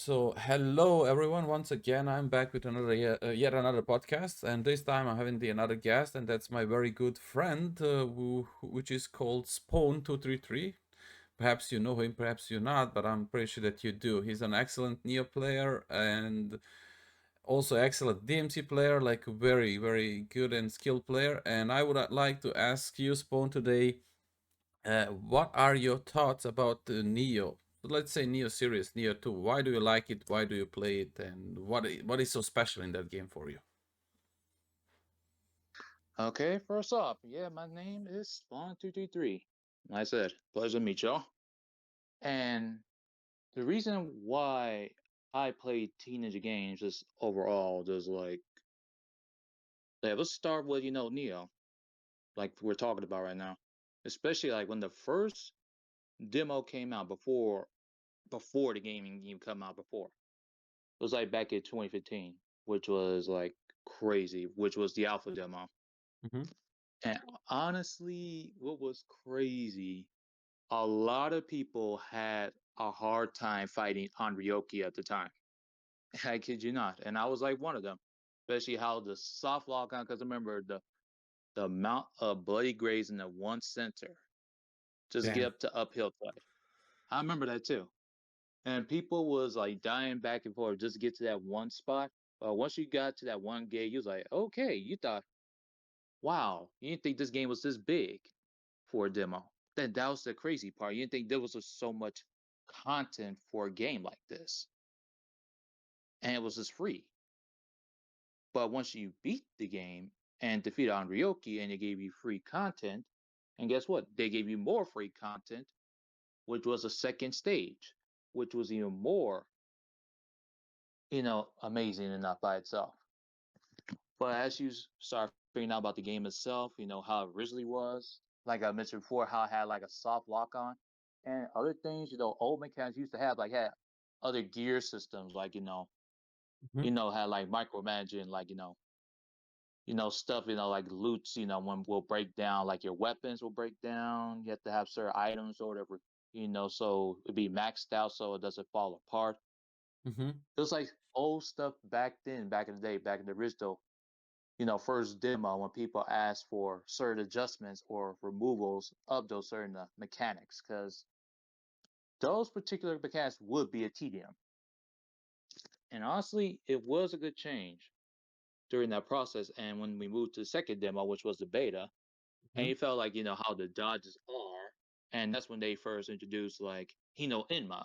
So, hello everyone. Once again, I'm back with another yet another podcast, and this time I'm having the another guest, and that's my very good friend, which is called Spawn233. Perhaps you know him, perhaps you not, but I'm pretty sure that you do. He's an excellent Neo player and also excellent DMC player, like a very good and skilled player. And I would like to ask you, Spawn, today what are your thoughts about the Neo? Let's say Neo series, Neo 2. Why do you like it? Why do you play it? And what is so special in that game for you? Okay, first off, my name is Spawn233. Like I said, pleasure to meet y'all. And the reason why I play teenage games is overall just let's start with Neo, like we're talking about right now. Especially like when the first demo came out before the gaming game come out before. It was like back in 2015, which was like crazy, which was the alpha demo. Mm-hmm. And honestly, what was crazy, a lot of people had a hard time fighting on Ryoki at the time. I kid you not. And I was like one of them, especially how the soft lock on, because remember the amount of bloody grays in the one center just get Damn. up to uphill fight. I remember that too. And people was like dying back and forth just to get to that one spot. But once you got to that one gate, you was like, okay, you thought, wow, you didn't think this game was this big for a demo. Then that was the crazy part. You didn't think there was just so much content for a game like this, and it was just free. But once you beat the game and defeated Anryoki and they gave you free content, and guess what? They gave you more free content, which was a second stage, which was even more, amazing enough by itself. But as you start figuring out about the game itself, how it originally was, like I mentioned before, how it had like a soft lock on, and other things, old mechanics used to have like had other gear systems, like Mm-hmm. had like micromanaging, like stuff, like loots, when will break down, like your weapons will break down. You have to have certain items or whatever, so it'd be maxed out so it doesn't fall apart. Mm-hmm. It was like old stuff back then, back in the day, back in the original first demo when people ask for certain adjustments or removals of those certain mechanics, because those particular mechanics would be a tedium. And honestly, it was a good change during that process. And when we moved to the second demo, which was the beta, and Mm-hmm. you felt like, how the dodges are. And that's when they first introduced like Hino Inma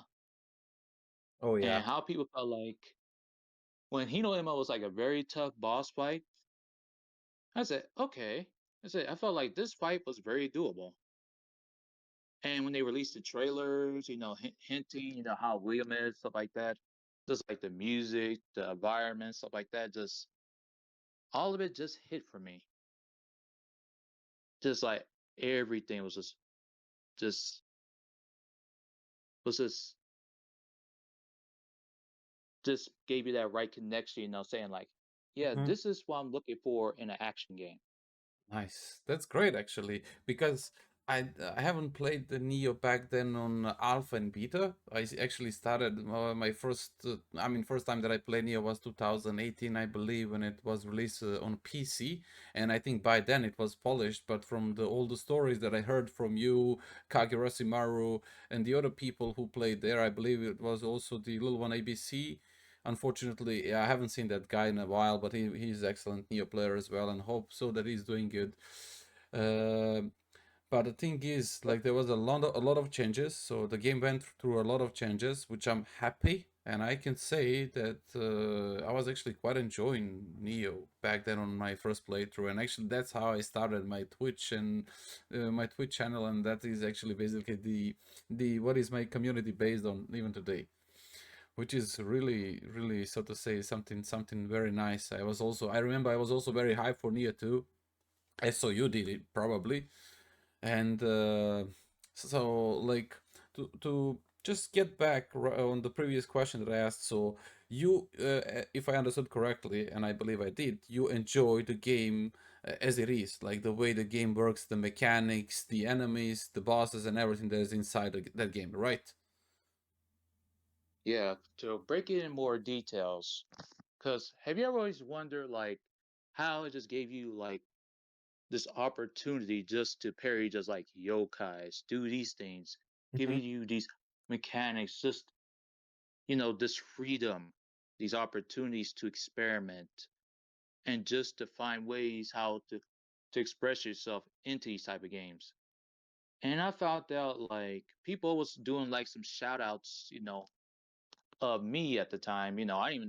Oh yeah. and how people felt like when Hino Inma was like a very tough boss fight. I said, okay. I felt like this fight was very doable. And when they released the trailers, hinting, how William is, stuff like that, just like the music, the environment, stuff like that, just all of it just hit for me. Just like everything was just was just gave you that right connection, saying like, yeah, Mm-hmm. this is what I'm looking for in an action game. Nice. That's great actually, because I haven't played the Neo back then on Alpha and Beta. Actually started my first first time that I played Neo was 2018, I believe, when it was released on PC, and I think by then it was polished. But from all the stories that I heard from you, Kagurasimaru, and the other people who played there, I believe it was also the little one ABC. Unfortunately, yeah, I haven't seen that guy in a while, but he's excellent Neo player as well, and hope so that he's doing good. Um but the thing is, like, there was a lot of changes, so the game went through a lot of changes, which I'm happy, and I can say that I was actually quite enjoying Neo back then on my first playthrough, and actually that's how I started my Twitch and my Twitch channel, and that is actually basically the what is my community based on even today, which is really, so to say, something very nice. I remember I was also very hyped for Nia too. I saw you did it probably, and so like to just get back on the previous question that I asked. So you, if I understood correctly, and I believe I did, you enjoy the game as it is, like the way the game works, the mechanics, the enemies, the bosses, and everything that is inside that game, right? Yeah, to break it in more details, because have you ever always wondered like how it just gave you like this opportunity just to parry just like yokais, do these things, Hmm. giving you these mechanics, just this freedom, these opportunities to experiment and just to find ways how to express yourself into these type of games. And I found out like people was doing like some shout outs, of me at the time. I didn't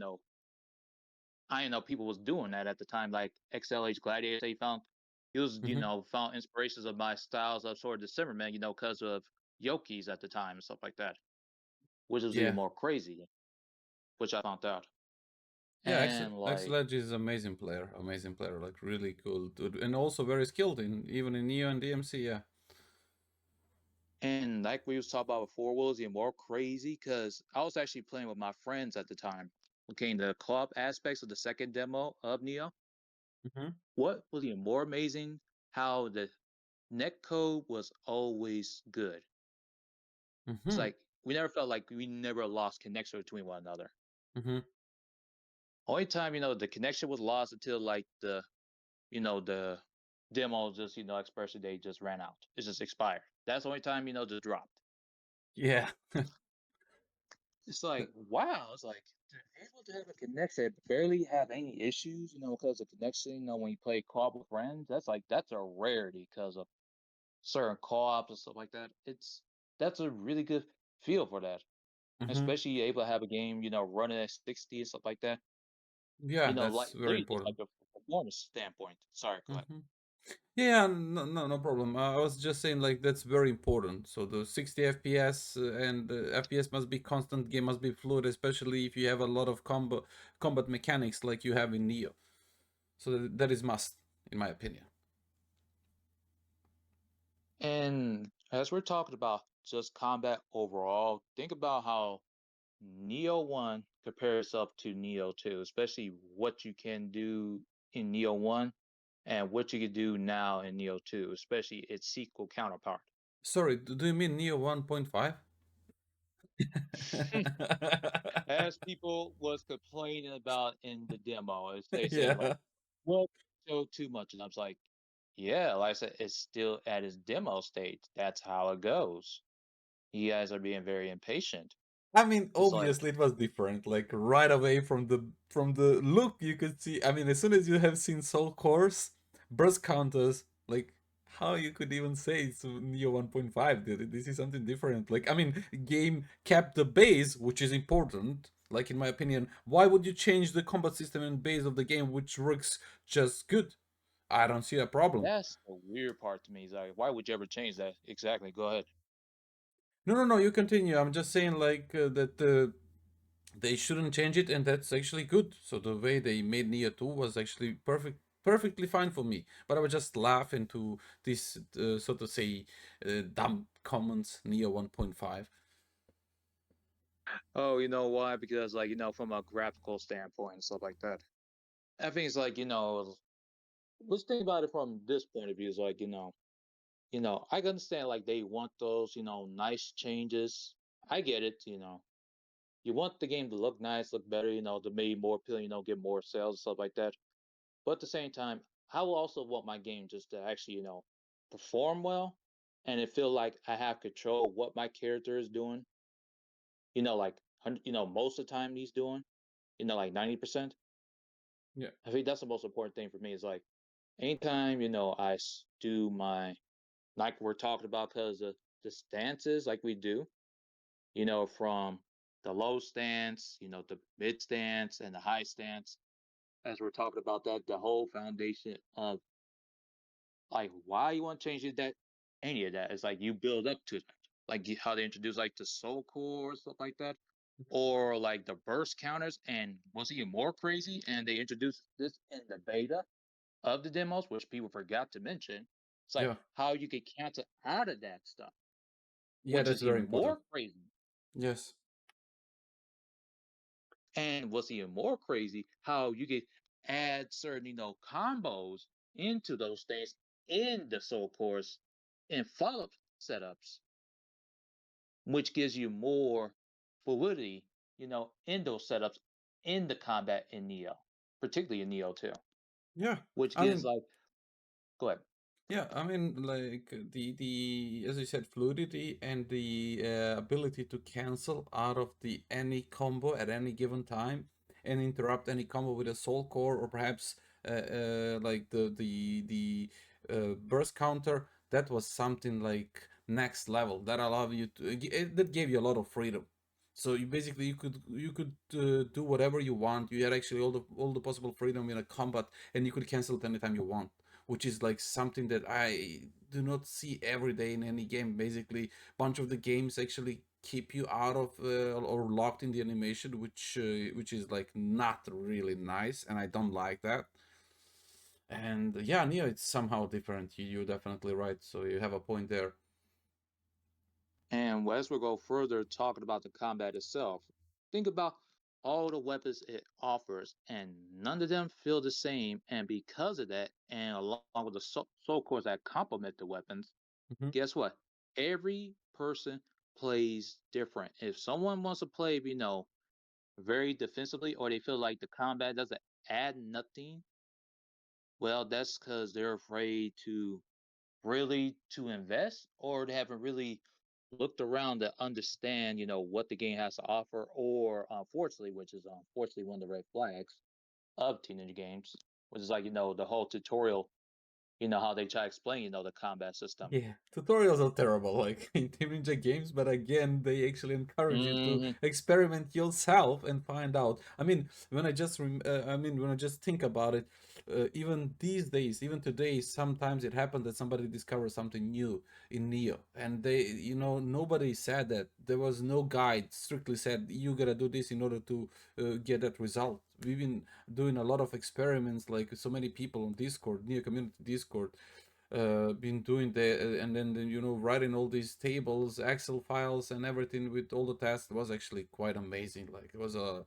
know people was doing that at the time. Like XLH Gladiator, they found he was, Hmm. found inspirations of my styles of sort of Decemberman, because of Yoki's at the time and stuff like that, which was even Yeah. more crazy, which I found out. Yeah, And like, X-Ledge is amazing player, like really cool dude, and also very skilled in even in Neo and DMC. Yeah. like we was talking about before, what was even more crazy? Because I was actually playing with my friends at the time. Okay, the co-op aspects of the second demo of Neo. Hmm. What was even more amazing? How the net code was always good. It's Hmm. like we never felt like we never lost connection between one another. Hmm. Only time the connection was lost until like the demo just expiration date just ran out. It just expired. That's the only time just dropped. Yeah. It's like wow. It's like they're able to have a connection, barely have any issues. Because of connection. When you play co-op with friends, that's a rarity because of certain co-ops and stuff like that. That's a really good feel for that. Hmm. Especially able to have a game, running at 60 and stuff like that. Yeah, Like that's very literally just like important. a performance standpoint. Sorry, go ahead. Hmm. Yeah, no, no, no problem. I was just saying like that's very important. So the 60 FPS and FPS must be constant. Game must be fluid, especially if you have a lot of combat mechanics like you have in Neo. So that is must, in my opinion. And as we're talking about just combat overall, think about how Neo 1 compares up to Neo 2, especially what you can do in Neo 1 and what you can do now in Neo 2, especially its sequel counterpart. Sorry, do you mean Neo 1.5? As people was complaining about in the demo, as they say like, Yeah. well, show too much, and I was like, yeah, like I said, it's still at its demo stage. That's how it goes. You guys are being very impatient. I mean, It's like, obviously it was different. Like right away from the look, you could see. I mean, as soon as you have seen Soul Course, burst counters, like how you could even say it's Neo 1.5? This is something different. Like I mean, game kept the base, which is important. Like in my opinion, why would you change the combat system and base of the game, which works just good? I don't see a problem. that's the weird part to me. Is like, why would you ever change that? Exactly. Go ahead. No, no, no. You continue. I'm just saying like that. They shouldn't change it, and that's actually good. So the way they made Neo 2 was actually perfectly fine for me. But I would just laugh into this, so to say, dumb comments, Neo 1.5. Oh, you know why? Because like, from a graphical standpoint and stuff like that. I think it's like, let's think about it from this point of view. Is like, I can understand like they want those, nice changes. I get it, You want the game to look nice, look better, to make more appealing, get more sales and stuff like that. But at the same time, I will also want my game just to actually, perform well and it feel like I have control of what my character is doing. Like most of the time he's doing, like 90%. Yeah. I think that's the most important thing for me is like anytime, do my like we're talking about because of the stances like we do, from the low stance, the mid stance and the high stance, as we're talking about that, the whole foundation of like why you want to change that, any of that is like you build up to that, like how they introduce like the soul core stuff like that, or like the burst counters, and what's even more crazy, and they introduced this in the beta of the demos, which people forgot to mention. It's like Yeah. how you could cancel out of that stuff, Yeah, which that's is very even important. more crazy. Yes. And what's even more crazy, how you could add certain, combos into those things in the soul course and follow-up setups, which gives you more fluidity in those setups in the combat in Neo, particularly in Neo 2, Yeah, which I gives mean, like go ahead. yeah, I mean, like the as you said, fluidity and the ability to cancel out of the any combo at any given time and interrupt any combo with a soul core or perhaps like the burst counter. That was something like next level that allowed you to that gave you a lot of freedom. So you basically you could do whatever you want. You had actually all the possible freedom in a combat, and you could cancel it anytime you want, which is like something that I do not see every day in any game. Basically, bunch of the games actually keep you out of or locked in the animation, which is like not really nice, and I don't like that. And yeah, Neo, it's somehow different. You're definitely right. So you have a point there. And as we go further talking about the combat itself, think about all the weapons it offers, and none of them feel the same. And because of that, and along with the soul cores that complement the weapons, Mhm. guess what? Every person plays different. If someone wants to play, very defensively, or they feel like the combat doesn't add nothing, well, that's because they're afraid to really to invest, or they haven't really looked around to understand, what the game has to offer, or unfortunately, which is unfortunately one of the red flags of teenage games, which is like, the whole tutorial, how they try to explain, the combat system. Yeah, tutorials are terrible, like in Team Ninja games, but again, they actually encourage you to Hmm. experiment yourself and find out. I mean, when I just think about it, even these days, even today, sometimes it happens that somebody discovers something new in Neo, and nobody said that. There was no guide strictly said you gotta do this in order to get that result. We've been doing a lot of experiments, like so many people on Discord, Neo community Discord, been doing the and then writing all these tables, Excel files, and everything with all the tasks was actually quite amazing. Like it was a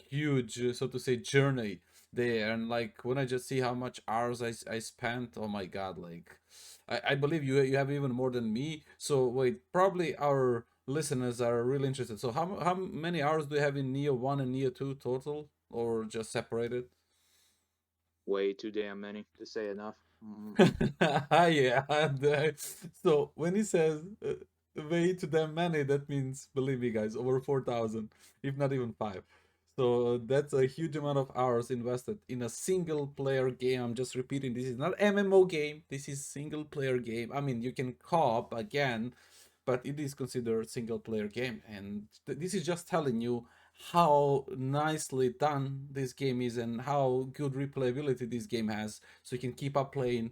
huge, so to say, journey there. And like when I just see how much hours I spent, oh my god! Like I believe you have even more than me. So wait, probably our listeners are really interested. So how many hours do you have in Neo 1 and Neo 2 total, or just separated? Way too damn many to say enough. Hmm. Yeah. So when he says way too damn many, that means, believe me, guys, over 4,000, if not even five. So that's a huge amount of hours invested in a single player game. I'm just repeating, this is not MMO game. This is single player game. I mean, you can co-op again, but it is considered single player game, and this is just telling you how nicely done this game is and how good replayability this game has, so you can keep up playing,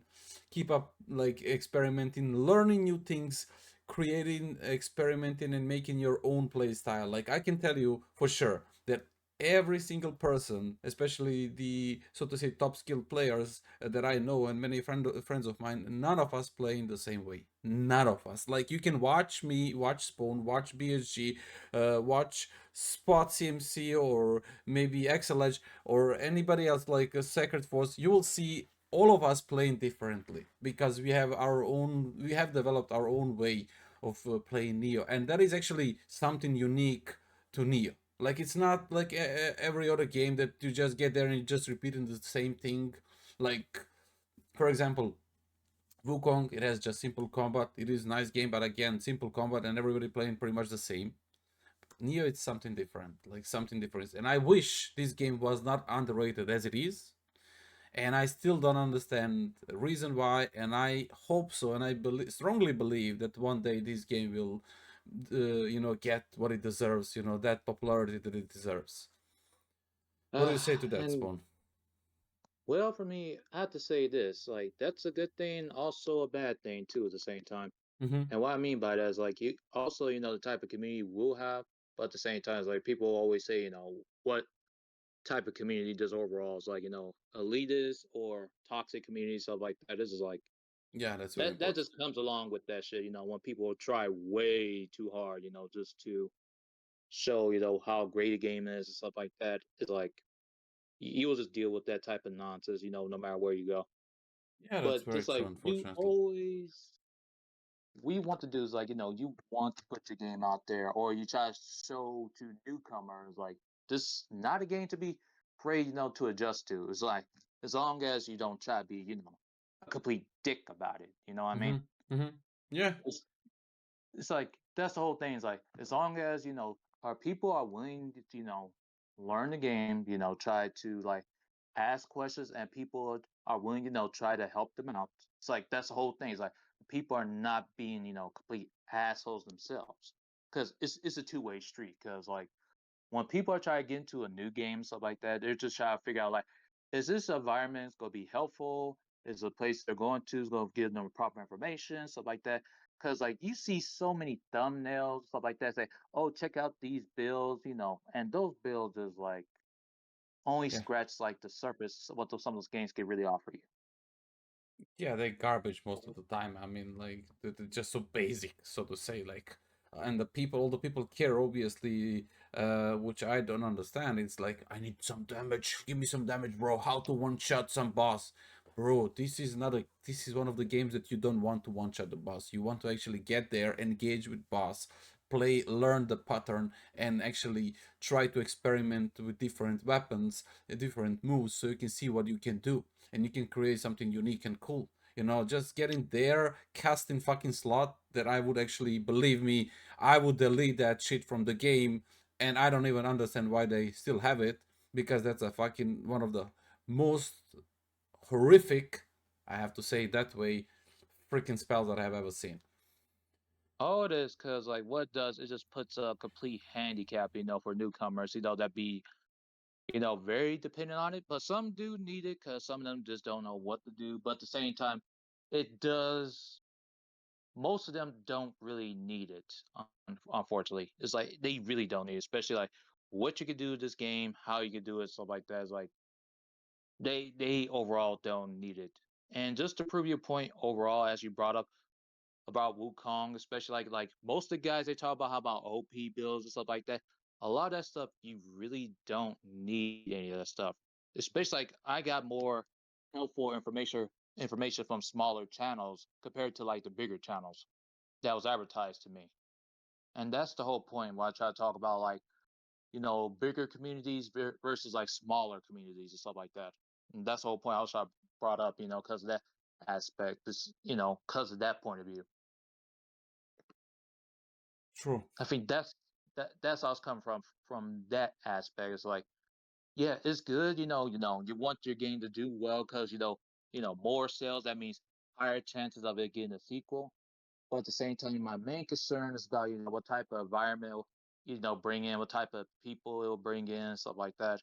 keep up like experimenting, learning new things, creating, experimenting, and making your own play style. Like I can tell you for sure that every single person, especially the, so to say, top skilled players that I know and many friends of mine, none of us play in the same way. None of us. Like you can watch me, watch Spawn, watch BSG, watch Spot CMC, or maybe XLH, or anybody else like a Sacred Force. You will see all of us playing differently because we have developed our own way of playing Neo, and that is actually something unique to Neo. Like it's not like every other game that you just get there and you just repeating the same thing. Like for example, Wukong, it has just simple combat. It is a nice game, but again, simple combat and everybody playing pretty much the same. Neo, it's something different, like something different. And I wish this game was not underrated as it is. And I still don't understand the reason why. And I hope so, and I strongly believe that one day this game will, get what it deserves. That popularity that it deserves. What do you say to that, And Spawn? well, for me, I have to say this: like, that's a good thing, also a bad thing too, at the same time. Mm-hmm. And what I mean by that is like you also, the type of community we'll have, but at the same time, it's like people always say, what type of community does overall is like, elitist or toxic community, stuff like that. This is like Yeah, that's very that important. just comes along with that shit, when people try way too hard, just to show, how great a game is and stuff like that. It's like you will just deal with that type of nonsense, no matter where you go. Yeah, that's But very just true, like you unfortunately. always we want to do is like, you want to put your game out there, or you try to show to newcomers like this not a game to be afraid, to adjust to. It's like as long as you don't try to be, a complete dick about it. You know what I mean? Mm-hmm. Mm-hmm. Yeah. It's, it's like that's the whole thing. It's like as long as our people are willing to learn the game, try to like ask questions, and people are willing, try to help them out. It's like that's the whole thing. It's like people are not being complete assholes themselves, because it's a two-way street. Because like when people are trying to get into a new game, stuff like that, they're just trying to figure out like, is this environment going to be helpful? Is the place they're going to is going to give them proper information, stuff like that? Because like you see so many thumbnails, stuff like that, say, "Oh, check out these builds," and those builds is like only Yeah. scratch like the surface of what some of those games can really offer you. Yeah, they garbage most of the time. I mean, like they're just so basic, so to say. Like, and all the people care, obviously, which I don't understand. It's like I need some damage. Give me some damage, bro. How to one shot some boss, bro? This is not a. This is one of the games that you don't want to one shot the boss. You want to actually get there, engage with boss, play, learn the pattern, and actually try to experiment with different weapons, different moves, so you can see what you can do and you can create something unique and cool. Just getting there, casting fucking slot that I would actually, believe me, I would delete that shit from the game, and I don't even understand why they still have it, because that's a fucking one of the most horrific, I have to say it that way, freaking spells that I have ever seen. All it is because like what it does, it just puts a complete handicap, for newcomers, that be very dependent on it. But some do need it because some of them just don't know what to do. But at the same time, it does. Most of them don't really need it. Unfortunately, it's like they really don't need it, especially like what you could do with this game, how you could do it, stuff like that. It's like they overall don't need it. And just to prove your point overall, as you brought up about Wukong, especially like most of the guys they talk about how about OP builds and stuff like that. A lot of that stuff you really don't need any of that stuff. Especially like I got more helpful information from smaller channels compared to like the bigger channels that was advertised to me. And that's the whole point why I try to talk about like, bigger communities versus like smaller communities and stuff like that. And that's the whole point I was brought up, because of that aspect, this, because of that point of view. True. I think that's how it's coming from that aspect. It's like, yeah, it's good, you want your game to do well because more sales. That means higher chances of it getting a sequel. But at the same time, my main concern is about what type of environment bring in, what type of people it will bring in, stuff like that.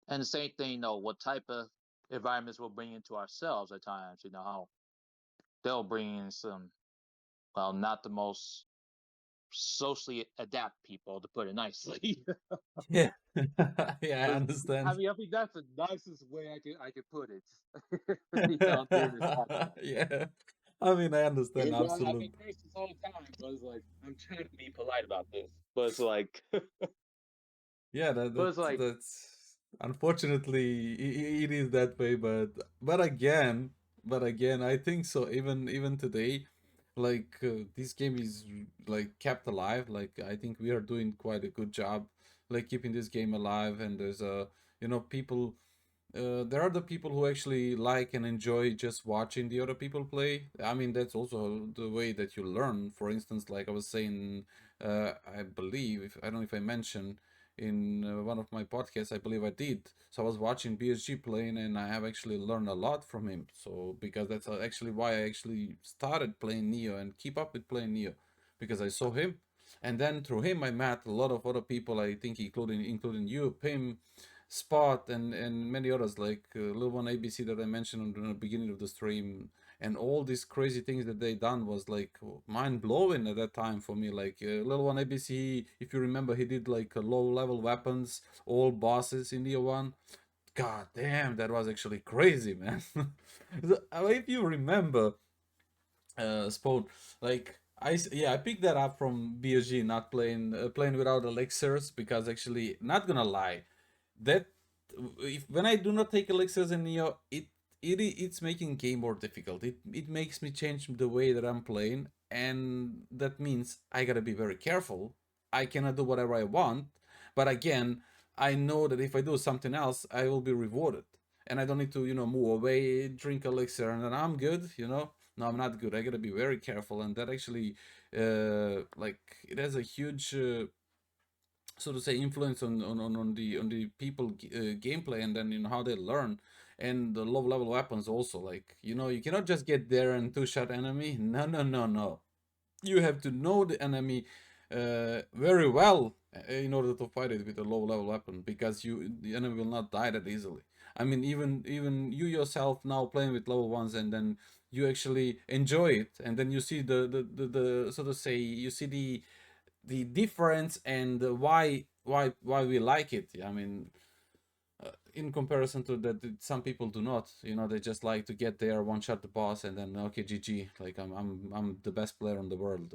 And the same thing, what type of environments we'll bring into ourselves at times. How they'll bring in some, well, not the most socially adapt people, to put it nicely. Yeah. Yeah, I But understand. I think that's the nicest way I could put it. During this podcast. Yeah. I mean, I understand, I've been absolutely. cursed this whole time, but it's like I'm trying to be polite about this. But it's like, Yeah, but it's like, that's unfortunately it is that way, but again, I think so. Even today, like this game is like kept alive. Like I think we are doing quite a good job, like keeping this game alive. And there's people, there are the people who actually like and enjoy just watching the other people play. I mean, that's also the way that you learn. For instance, like I was saying, I believe, if I don't know if I mentioned in one of my podcasts, I believe I did. So I was watching BSG playing, and I have actually learned a lot from him. So because that's actually why I actually started playing Nioh and keep up with playing Nioh, because I saw him, and then through him I met a lot of other people. I think including you, Pim, Spot, and many others, like Little One ABC that I mentioned in the beginning of the stream, and all these crazy things that they done was like mind blowing at that time for me. Like Little One ABC, if you remember, he did like low level weapons, all bosses in Year One. God damn, that was actually crazy, man. If you remember, Spawn, like yeah, I picked that up from BSG, not playing without elixirs, because actually, not gonna lie, that if when I do not take elixirs in Neo, it's making game more difficult. It makes me change the way that I'm playing. and that means I gotta be very careful. I cannot do whatever I want, but again, I know that if I do something else, I will be rewarded, and I don't need to, move away, drink elixir, and then I'm good. No, I'm not good. I gotta be very careful, and that actually, like, it has a huge, so to say, influence on the people gameplay, and then how they learn, and the low level weapons also. Like, you cannot just get there and two shot enemy. No, no, no, no, you have to know the enemy very well in order to fight it with a low level weapon, because the enemy will not die that easily. I mean, even you yourself now playing with level ones, and then you actually enjoy it, and then you see the so to say, you see the difference, and why we like it. I mean, in comparison to that, some people do not. They just like to get there, one shot the boss, and then okay, GG. Like, I'm the best player in the world.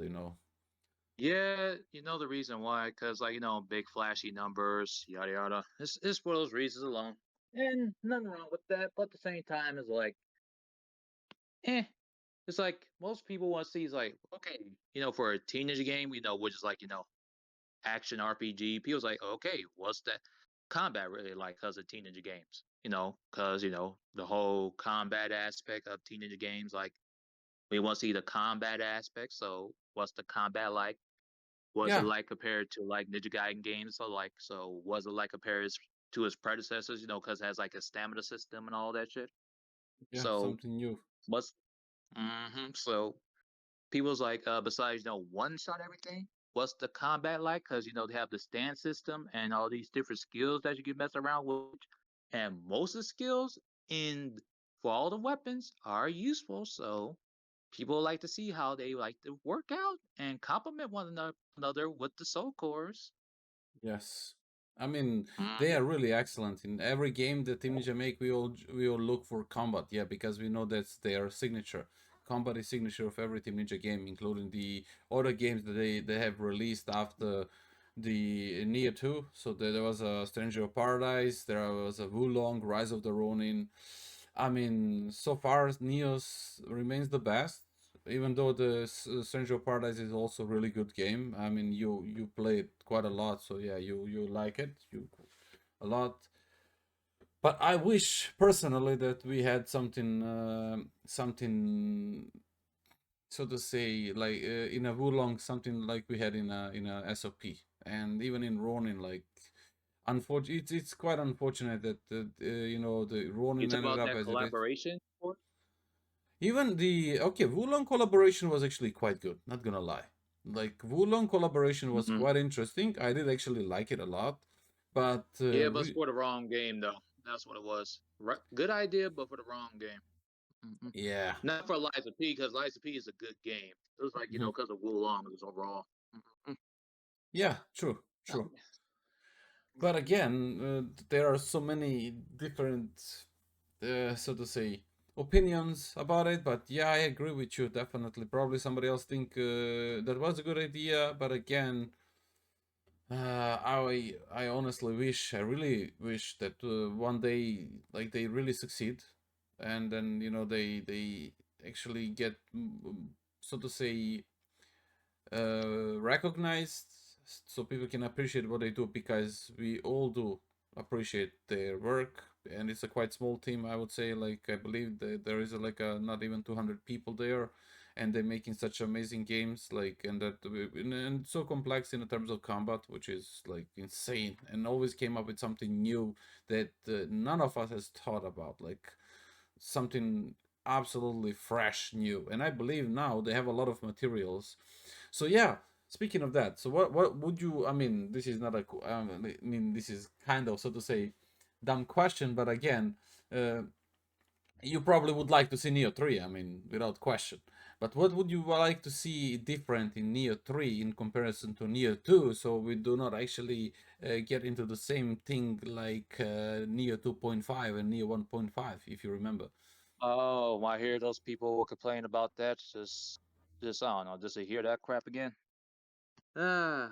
Yeah, you know the reason why, because like big flashy numbers, yada yada. It's for those reasons alone, and nothing wrong with that. But at the same time, it's like, eh, it's like most people want to see is like, okay, for a teenage game, which is like action RPG. People's like, okay, what's that combat really like? Because of teenage games, because the whole combat aspect of teenage games, like we want to see the combat aspect. So what's the combat like? Was it Yeah, like compared to like Ninja Gaiden games? So was it like compared to his predecessors? Because it has like a stamina system and all that shit. yeah, So something new. what's so people's like besides one shot everything, what's the combat like? Because they have the stand system and all these different skills that you can mess around with, and most of the skills in for all the weapons are useful. So people like to see how they like to work out and complement one another with the soul cores. Yes. I mean, they Mm-hmm. are really excellent in every game that Team Ninja make. We all look for combat, yeah, because we know that's their signature. Combat is signature of every Team Ninja game, including the other games that they have released after the Nioh 2. So there was a Stranger of Paradise, there was a Wulong, Rise of the Ronin. I mean, so far Nioh remains the best, even though the Stranger of Paradise is also a really good game. I mean, you play it quite a lot, so yeah, you like it you a lot. But I wish personally that we had something, so to say, like in a Wulong, something like we had in a SOP, and even in Ronin, like. Unfortunately, it's quite unfortunate that the You Ronin talk ended about up that as it is. collaboration? Even the okay, Wulong collaboration was actually quite good. Not gonna lie, like Wulong collaboration was Mm-hmm. quite interesting. I did actually like it a lot, but Yeah, but it's for the wrong game though. That's what it was. Good idea, but for the wrong game. Mm-hmm. yeah, Not for Liza P, because Liza P is a good game. It was like mhm. because of Wulong, it was overall. Mm-hmm. Yeah, true, true. But Mm-hmm. again, there are so many different, so to say, opinions about it. But yeah, I agree with you definitely. Probably somebody else think that was a good idea, but again, I honestly wish, I really wish that one day, like, they really succeed, and then they actually get, so to say, recognized, so people can appreciate what they do, because we all do appreciate their work, and it's a quite small team, I would say. Like, I believe that there is like a not even 200 people there, and they're making such amazing games, like, and and so complex in terms of combat, which is like insane, and always came up with something new that none of us has thought about, like something absolutely fresh new. And I believe now they have a lot of materials. So yeah, speaking of that, so what would you, I mean, this is not a I mean, this is kind of, so to say, dumb question, but again, uh, you probably would like to see Neo 3, I mean, without question. But what would you like to see different in Neo 3 in comparison to Neo 2, so we do not actually get into the same thing like Neo 2.5 and Neo 1.5, if you remember? Oh, I hear those people will complain about that. Just I don't know, just to hear that crap again. Uh,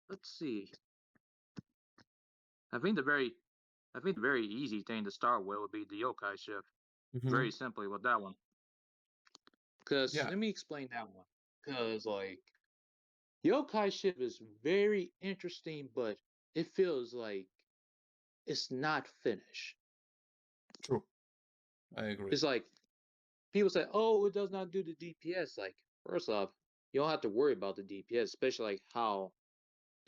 let's see. I think the very, I think the very easy thing to start with would be the yokai shift. Mm-hmm. Very simply with that one. Cause Yeah. let me explain that one. because like yokai ship is very interesting, but it feels like it's not finished. True. I agree. It's like people say, "Oh, it does not do the DPS." Like, first off, you don't have to worry about the DPS, especially like how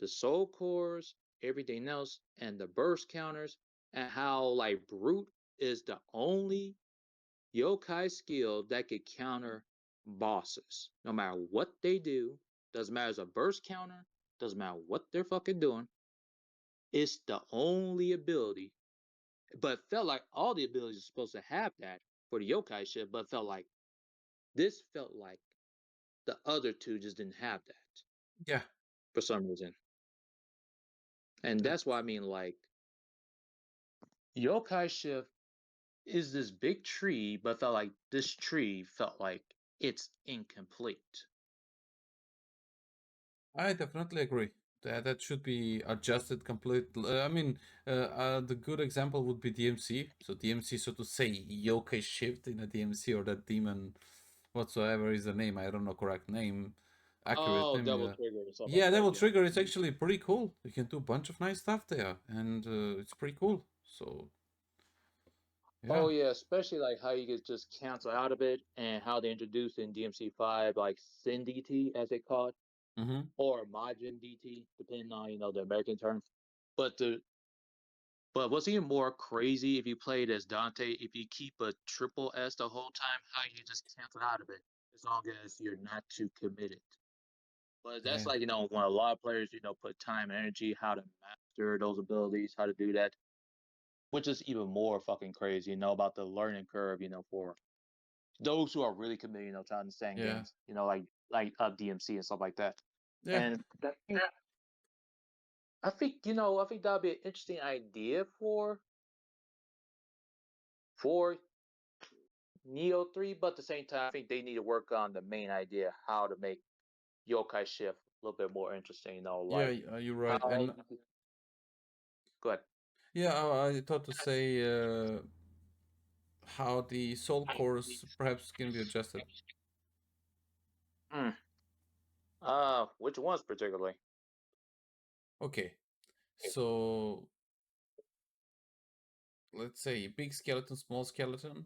the soul cores, everything else, and the burst counters, and how like brute is the only yokai skill that could counter bosses, no matter what they do. Doesn't matter as a burst counter. Doesn't matter what they're fucking doing. It's the only ability. But it felt like all the abilities are supposed to have that for the yokai ship, but it felt like this felt like the other two just didn't have that Yeah. for some reason. And That. that's why I mean, like, yokai ship is this big tree, but felt like this tree felt like it's incomplete. I definitely agree. That should be adjusted complete. I mean, the good example would be DMC. So DMC, so to say, yokai shift in a DMC or that demon, whatsoever is the name. I don't know correct name, accurate Oh, name. double Yeah, trigger or something like yeah. that. Devil Yeah. Trigger is actually pretty cool. You can do a bunch of nice stuff there, and it's pretty cool. So yeah. Oh yeah, especially like how you could just cancel out of it, and how they introduced in DMC5 like Sin DT as they call it, Mm-hmm. or Majin DT, depending on the American term. But the but what's even more crazy if you played as Dante, if you keep a triple S the whole time, how you just cancel out of it as long as you're not too committed. But that's Yeah. like when a lot of players put time and energy how to master those abilities, how to do that, which is even more fucking crazy. About the learning curve. For those who are really committed, to understand Yeah. games. Like DMC and stuff like that. Yeah. And that, I think that'd be an interesting idea for Neo 3, but at the same time, I think they need to work on the main idea, how to make Yokai Shift a little bit more interesting. Yeah. Like You're right. how. And Go ahead. yeah, I thought to say how the soul cores perhaps can be adjusted. Mm. Which ones particularly? Okay, so let's say big skeleton, small skeleton,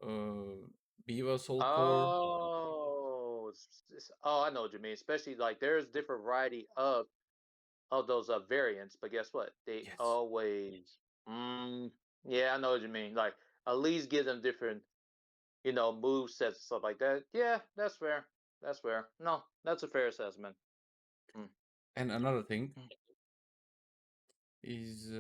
uh, Beaver soul core. Oh, I know what you mean. Especially like there's different variety of those variants, but guess what? They Yes, always. Mm, yeah, I know what you mean. Like at least give them different, move sets and stuff like that. Yeah, that's fair. That's fair. No, that's a fair assessment. Mm. and another thing is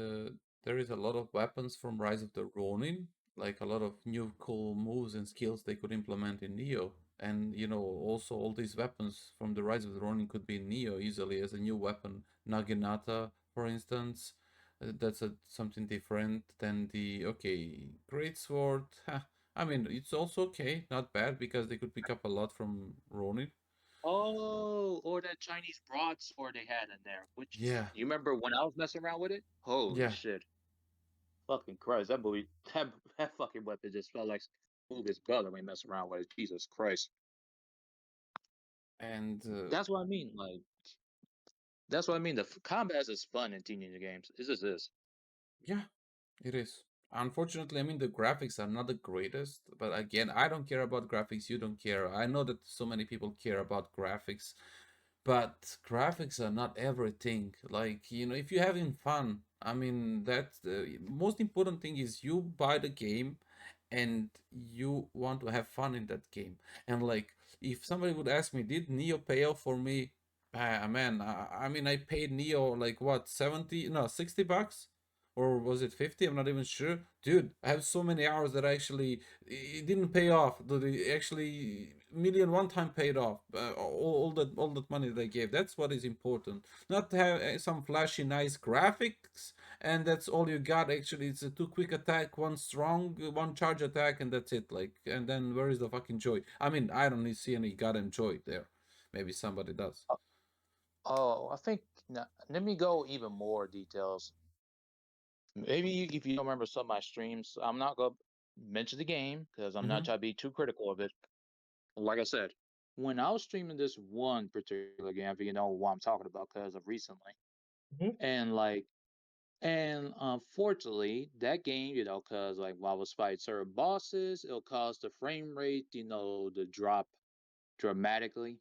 there is a lot of weapons from Rise of the Ronin, like a lot of new cool moves and skills they could implement in Neo. And also all these weapons from the Rise of the Ronin could be in Neo easily as a new weapon. Naginata, for instance, that's something different than the Great Sword. I mean, it's also okay, not bad because they could pick up a lot from Ronin. Oh, or that Chinese broadsword they had in there. Which Yeah, you remember when I was messing around with it? Holy yeah, shit! Fucking Christ, that movie, that fucking weapon just felt like move his brother when he messed around with it. Jesus Christ. and That's what I mean. Like, that's what I mean. The combat is fun in teenage games. It just is. yeah, it is. Unfortunately, I mean, the graphics are not the greatest, but again, I don't care about graphics. You don't care. I know that so many people care about graphics, but graphics are not everything. Like, if you're having fun, I mean, that's the most important thing is you buy the game and you want to have fun in that game. And like, if somebody would ask me, did Neo pay off for me? Man, I mean, I paid Neo like what, 70, no, $60? Or was it 50? I'm not even sure. Dude, I have so many hours that actually it didn't pay off. Actually million one time paid off. All that money they gave. That's what is important. Not to have some flashy nice graphics and that's all you got. Actually, it's a two quick attack, one strong, one charge attack, and that's it. Like, and then where is the fucking joy? I mean, I don't see any goddamn joy there. Maybe somebody does. Oh, I think now, let me go even more details. Maybe if you don't remember some of my streams, I'm not gonna mention the game because I'm not Mm-hmm. trying to be too critical of it. Like I said, when I was streaming this one particular game, if you know what I'm talking about, because of recently, Mhm. and unfortunately, that game, because like while I was fighting certain bosses, it'll cause the frame rate, to drop dramatically.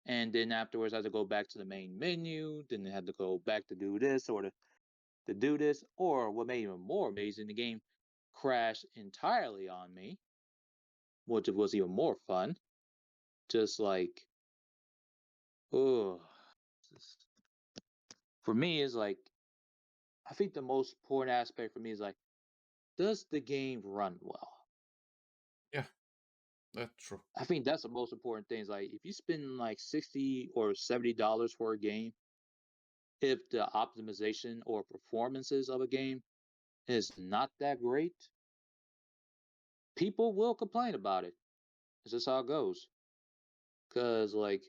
And then afterwards, I had to go back to the main menu. Then I had to go back to do this or to do this. Or what made it even more amazing, the game crashed entirely on me, which was even more fun. Just like, oh, for me, is like, I think the most important aspect for me is like, does the game run well? Yeah, that's true. I think that's the most important thing. Is like, if you spend like $60 or $70 for a game, if the optimization or performances of a game is not that great, people will complain about it. It's just how it goes. Cause like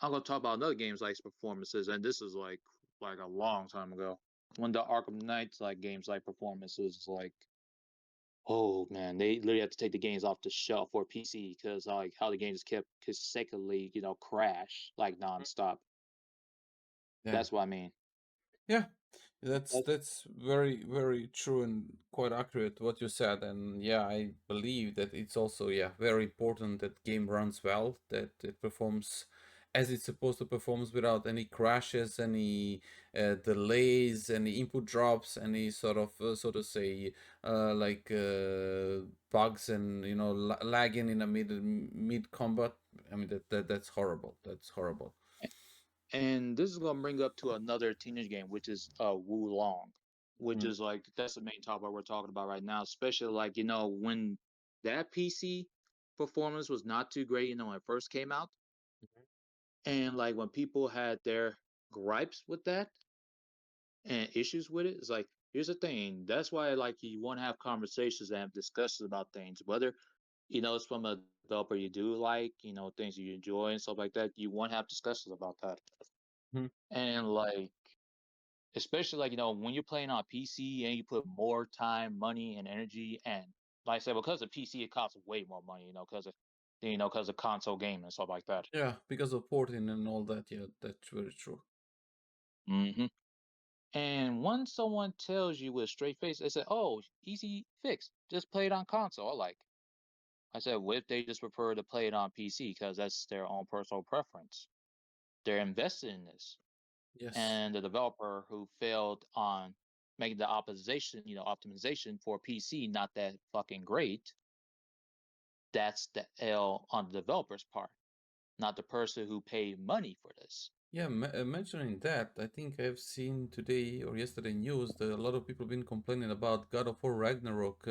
I'm gonna talk about another game's like performances, and this is like a long time ago. When the Arkham Knights like games like performances like, oh man, they literally had to take the games off the shelf for PC because like how the games kept consecutively, crash like nonstop. Yeah. That's what I mean. Yeah, that's That's that's very very true and quite accurate what you said. And yeah, I believe that it's also, yeah, very important that game runs well, that it performs as it's supposed to perform without any crashes, any delays, any input drops, any sort of so to say bugs, and lagging in a mid combat. I mean that's horrible. That's horrible. and this is gonna bring up to another teenage game, which is Wu Long, which Mm. is like that's the main topic we're talking about right now. Especially like when that PC performance was not too great, when it first came out, and like when people had their gripes with that and issues with it, it's like here's the thing. That's why like you want to have conversations and have discussions about things, whether it's from a developer you do like, things you enjoy and stuff like that. You want to have discussions about that, Mhm. and like especially like when you're playing on PC and you put more time, money, and energy, and like I said, because of PC, it costs way more money, because of console gaming and stuff like that. Yeah, because of porting and all that. Yeah, that's very true. hmm And once someone tells you with a straight face, they say, "Oh, easy fix, just play it on console." I said, "What if they just prefer to play it on PC because that's their own personal preference? They're invested in this." Yes. And the developer who failed on making the optimization for PC not that fucking great, that's the L on the developer's part, not the person who paid money for this. Yeah, mentioning that, I think I've seen today or yesterday news that a lot of people been complaining about God of War Ragnarok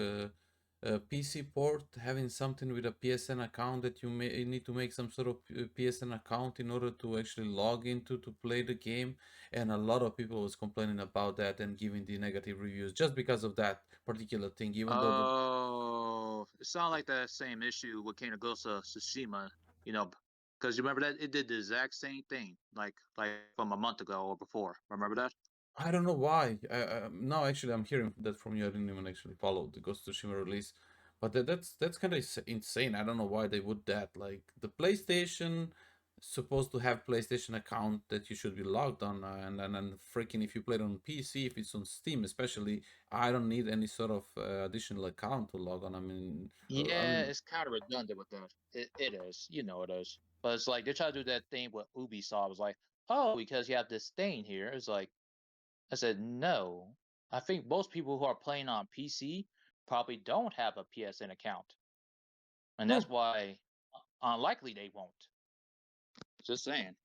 PC port having something with a PSN account, that you may need to make some sort of PSN account in order to actually log into to play the game, and a lot of people was complaining about that and giving the negative reviews just because of that particular thing, even though the Oh, it sounds like that same issue with Kena Gosa Tsushima, you know, because you remember that it did the exact same thing, like from a month ago or before. Remember that? I don't know why. Now actually I'm hearing that from you. I didn't even actually follow the Ghost of Tsushima release, but that's kind of insane. I don't know why they would that. Like the PlayStation supposed to have PlayStation account that you should be logged on, and freaking if you play it on PC, if it's on Steam, especially, I don't need any sort of additional account to log on. I Yeah, mean, it's kind of redundant with that. It is, it is. But it's like they try to do that thing with Ubisoft. It's like, oh, because you have this stain here. It's like I said, no. I think most people who are playing on PC probably don't have a PSN account, and that's no, why unlikely they won't. Just saying.